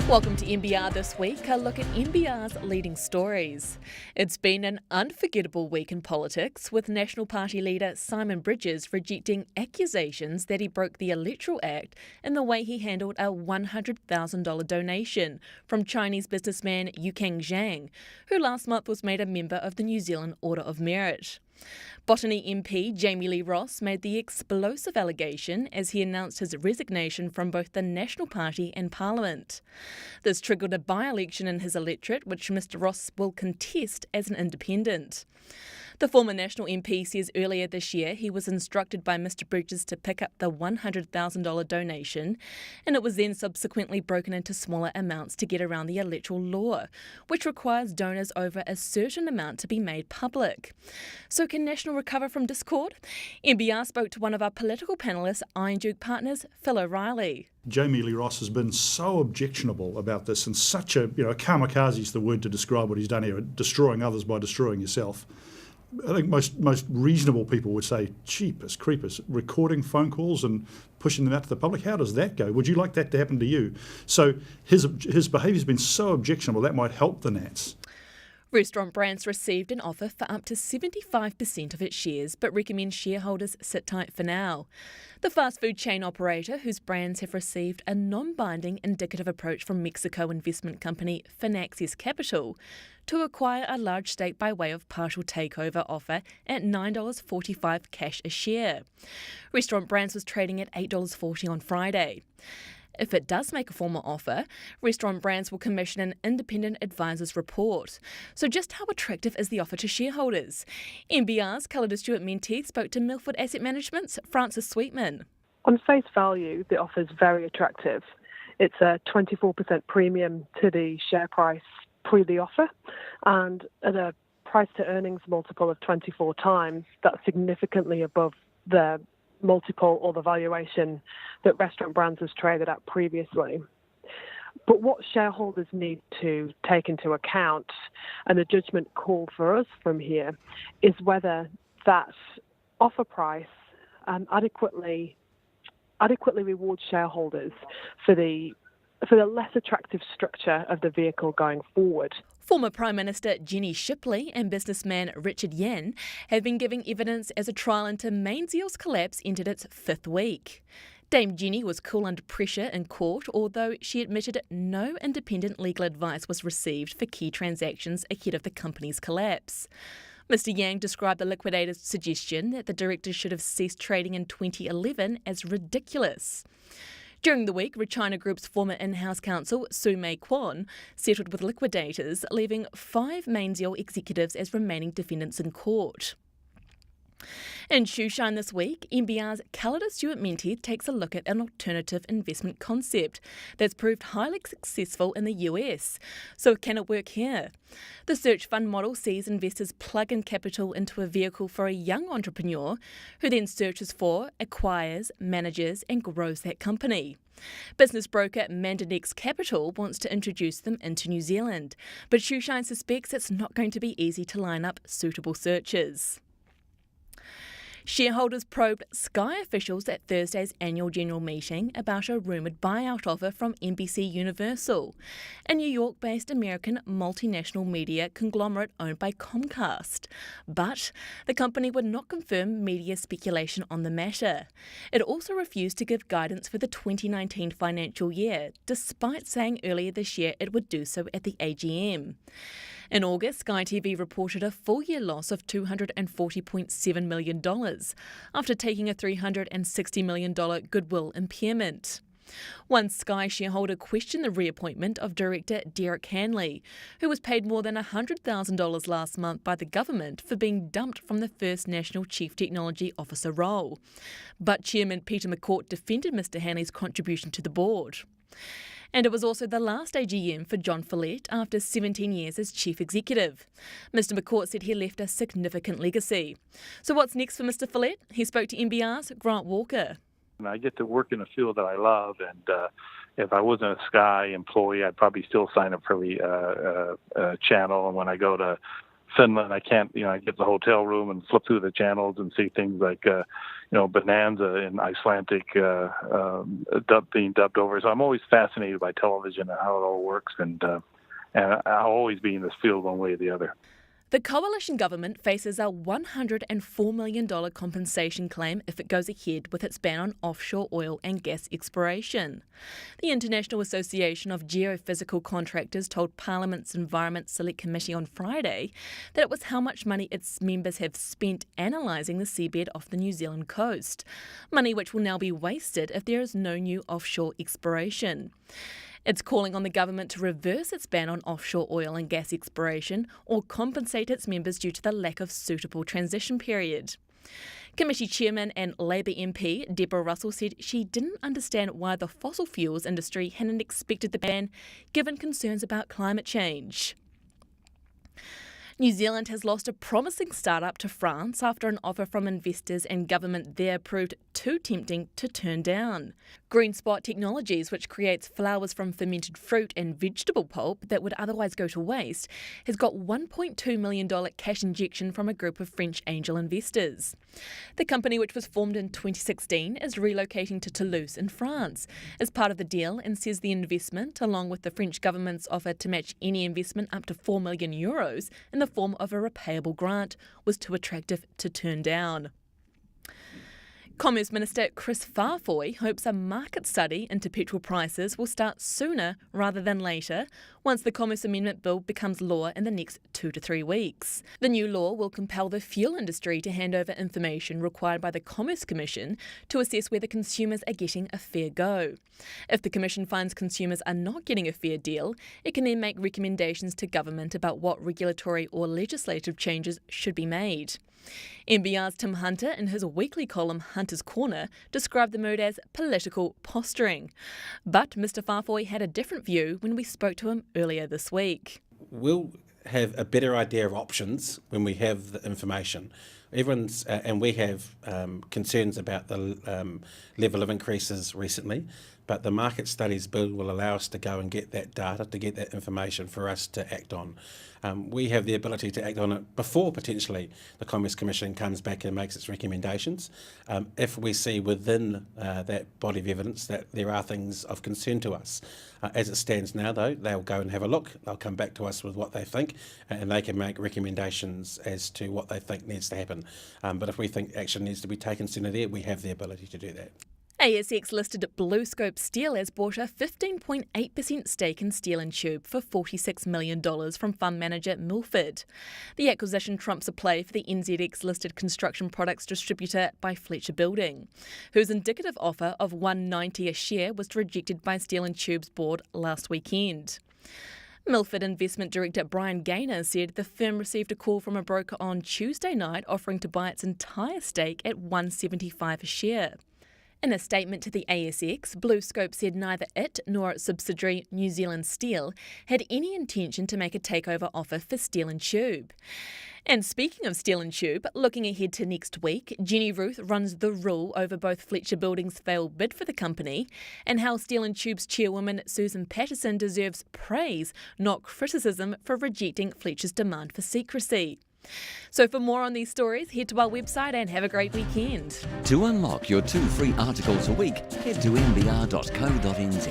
Welcome to NBR This Week, a look at NBR's leading stories. It's been an unforgettable week in politics, with National Party leader Simon Bridges rejecting accusations that he broke the Electoral Act in the way he handled a $100,000 donation from Chinese businessman Yukang Zhang, who last month was made a member of the New Zealand Order of Merit. Botany MP Jamie Lee Ross made the explosive allegation as he announced his resignation from both the National Party and Parliament. This triggered a by-election in his electorate, which Mr Ross will contest as an independent. The former National MP says earlier this year he was instructed by Mr Bridges to pick up the $100,000 donation, and it was then subsequently broken into smaller amounts to get around the electoral law, which requires donors over a certain amount to be made public. So can National recover from discord? NBR spoke to one of our political panellists, Iron Duke partners, Phil O'Reilly. Jamie Lee Ross has been so objectionable about this, and such a kamikaze is the word to describe what he's done here, destroying others by destroying yourself. I think most reasonable people would say, cheapers, creepers, recording phone calls and pushing them out to the public. How does that go? Would you like that to happen to you? So his behaviour's been so objectionable, that might help the Nats. Restaurant Brands received an offer for up to 75% of its shares, but recommends shareholders sit tight for now. The fast food chain operator, whose brands have received a non-binding indicative approach from Mexico investment company Finaccess Capital to acquire a large stake by way of partial takeover offer at $9.45 cash a share. Restaurant Brands was trading at $8.40 on Friday. If it does make a formal offer, Restaurant Brands will commission an independent advisor's report. So just how attractive is the offer to shareholders? NBR's Callida Stewart-Menteith spoke to Milford Asset Management's Francis Sweetman. On face value, the offer is very attractive. It's a 24% premium to the share price pre the offer, and at a price to earnings multiple of 24 times, that's significantly above the multiple or the valuation that Restaurant Brands has traded at previously. But what shareholders need to take into account, and the judgment call for us from here, is whether that offer price adequately rewards shareholders for the less attractive structure of the vehicle going forward. Former Prime Minister Jenny Shipley and businessman Richard Yan have been giving evidence as a trial into Mainzeal's collapse entered its fifth week. Dame Jenny was cool under pressure in court, although she admitted no independent legal advice was received for key transactions ahead of the company's collapse. Mr Yang described the liquidator's suggestion that the directors should have ceased trading in 2011 as ridiculous. During the week, Regina Group's former in-house counsel, Sue May Kwan, settled with liquidators, leaving 5 Mainzeal executives as remaining defendants in court. In Shoeshine this week, NBR's Callida Stewart-Menteith takes a look at an alternative investment concept that's proved highly successful in the US. So can it work here? The search fund model sees investors plug in capital into a vehicle for a young entrepreneur who then searches for, acquires, manages and grows that company. Business broker Mandanex Capital wants to introduce them into New Zealand, but Shoeshine suspects it's not going to be easy to line up suitable searches. Shareholders probed Sky officials at Thursday's annual general meeting about a rumoured buyout offer from NBC Universal, a New York-based American multinational media conglomerate owned by Comcast. But the company would not confirm media speculation on the matter. It also refused to give guidance for the 2019 financial year, despite saying earlier this year it would do so at the AGM. In August, Sky TV reported a full-year loss of $240.7 million after taking a $360 million goodwill impairment. One Sky shareholder questioned the reappointment of director Derek Hanley, who was paid more than $100,000 last month by the government for being dumped from the First National Chief Technology Officer role. But Chairman Peter McCourt defended Mr Hanley's contribution to the board. And it was also the last AGM for John Fellet after 17 years as chief executive. Mr McCourt said he left a significant legacy. So what's next for Mr Fellet? He spoke to NBR's Grant Walker. I get to work in a field that I love, and if I wasn't a Sky employee, I'd probably still sign up for the channel. And when I go to Finland, I can't, I get the hotel room and flip through the channels and see things like, bonanza in Icelandic being dubbed over. So I'm always fascinated by television and how it all works, and I'll always be in this field one way or the other. The coalition government faces a $104 million compensation claim if it goes ahead with its ban on offshore oil and gas exploration. The International Association of Geophysical Contractors told Parliament's Environment Select Committee on Friday that it was how much money its members have spent analysing the seabed off the New Zealand coast, money which will now be wasted if there is no new offshore exploration. It's calling on the government to reverse its ban on offshore oil and gas exploration or compensate its members due to the lack of suitable transition period. Committee Chairman and Labour MP Deborah Russell said she didn't understand why the fossil fuels industry hadn't expected the ban, given concerns about climate change. New Zealand has lost a promising startup to France after an offer from investors and government there proved too tempting to turn down. Green Spot Technologies, which creates flowers from fermented fruit and vegetable pulp that would otherwise go to waste, has got $1.2 million cash injection from a group of French angel investors. The company, which was formed in 2016, is relocating to Toulouse in France as part of the deal and says the investment, along with the French government's offer to match any investment up to €4 million in the form of a repayable grant, was too attractive to turn down. Commerce Minister Chris Farfoy hopes a market study into petrol prices will start sooner rather than later once the Commerce Amendment Bill becomes law in the next 2 to 3 weeks. The new law will compel the fuel industry to hand over information required by the Commerce Commission to assess whether consumers are getting a fair go. If the Commission finds consumers are not getting a fair deal, it can then make recommendations to government about what regulatory or legislative changes should be made. NBR's Tim Hunter, in his weekly column Hunter's Corner, described the mood as political posturing. But Mr Farfoy had a different view when we spoke to him earlier this week. We'll have a better idea of options when we have the information. And we have concerns about the level of increases recently, but the market studies bill will allow us to go and get that data, to get that information for us to act on. We have the ability to act on it before potentially the Commerce Commission comes back and makes its recommendations. If we see within that body of evidence that there are things of concern to us. As it stands now, though, they'll go and have a look. They'll come back to us with what they think, and they can make recommendations as to what they think needs to happen. But if we think action needs to be taken sooner there, we have the ability to do that. ASX-listed BlueScope Steel has bought a 15.8% stake in Steel & Tube for $46 million from fund manager Milford. The acquisition trumps a play for the NZX-listed construction products distributor by Fletcher Building, whose indicative offer of $1.90 a share was rejected by Steel & Tube's board last weekend. Milford Investment Director Brian Gaynor said the firm received a call from a broker on Tuesday night offering to buy its entire stake at $1.75 a share. In a statement to the ASX, BlueScope said neither it nor its subsidiary New Zealand Steel had any intention to make a takeover offer for Steel & Tube. And speaking of Steel & Tube, looking ahead to next week, Jenny Ruth runs the rule over both Fletcher Building's failed bid for the company and how Steel & Tube's chairwoman Susan Patterson deserves praise, not criticism, for rejecting Fletcher's demand for secrecy. So for more on these stories, head to our website and have a great weekend. To unlock your 2 free articles a week, head to nbr.co.nz.